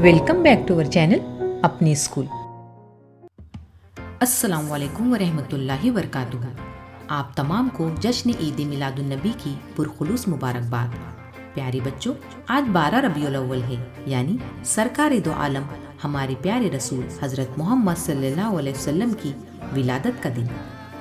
Welcome back to our channel अपनी school. अस्सलाम वालेकुम व रहमतुल्लाहि व बरकातुहू। आप तमाम को जश्न ईद मिलादुन नबी की पुरखुलूस मुबारकबाद। प्यारे बच्चों, आज 12 रबीउल अव्वल है, यानी सरकार दो आलम हमारे प्यारे रसूल हज़रत मोहम्मद सल्लल्लाहु अलैहि वसल्लम की विलादत का दिन।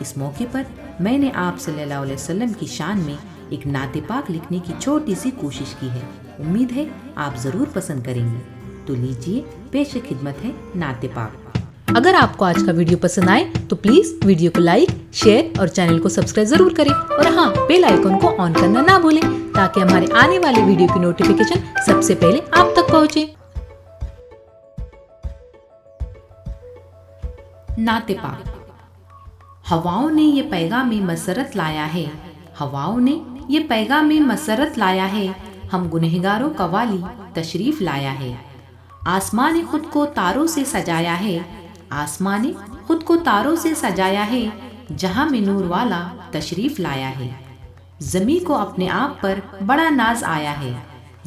इस मौके पर मैंने आप सल्लल्लाहु अलैहि वसल्लम की शान में एक नाते पाक लिखने की छोटी सी कोशिश की है। उम्मीद है आप ज़रूर पसंद करेंगे। तो लीजिए, पेश खिदमत है नाते पाक। अगर आपको आज का वीडियो पसंद आए तो प्लीज वीडियो को लाइक, शेयर और चैनल को सब्सक्राइब जरूर करें। और हाँ, बेल आइकन को ऑन करना ना भूलें ताकि हमारे आने वाले वीडियो की नोटिफिकेशन सबसे पहले आप तक पहुंचे। नाते पाक। हवाओं ने ये पैगाम मसरत लाया है, हवाओं ने ये पैगाम मसरत लाया है, हम गुनहगारों का वाली तशरीफ लाया है। आसमां ने खुद को तारों से सजाया है, आसमां ने खुद को तारों से सजाया है, जहां में नूर वाला तशरीफ लाया है। ज़मी को अपने आप पर बड़ा नाज आया है,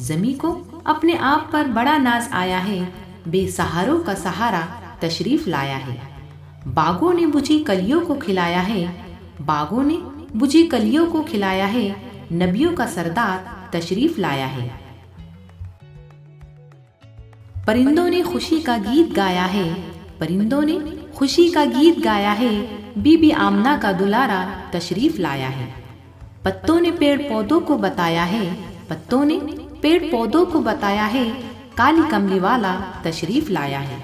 ज़मी को अपने आप पर बड़ा नाज आया है, बेसहारों का सहारा तशरीफ लाया है। बागों ने बुझी कलियों को खिलाया है, बागों ने बुझी कलियों को खिलाया है, नबियों का सरदार तशरीफ लाया है। परिंदों ने खुशी का गीत गाया है, परिंदों ने खुशी का गीत गाया है, बीबी आमना का दुलारा तशरीफ लाया है। पत्तों ने पेड़ पौधों को बताया है, पत्तों ने पेड़ पौधों को बताया है, काली कमली वाला तशरीफ लाया है।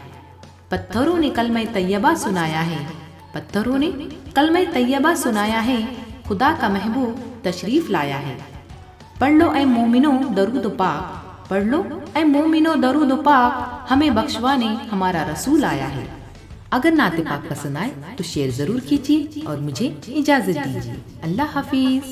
पत्थरों ने कलमे तैयबा सुनाया है, पत्थरों ने कलमे तैयबा सुनाया है, खुदा का महबूब तशरीफ लाया है। पढ़ लो ऐ मोमिनो दरूद पाक, पढ़ लो ऐ मोमिनो दरूद पाक, हमें बख्शवाने हमारा रसूल आया है। अगर नाते पाक पसंद आए तो शेयर जरूर कीजिए और मुझे इजाजत दीजिए। अल्लाह हाफिज।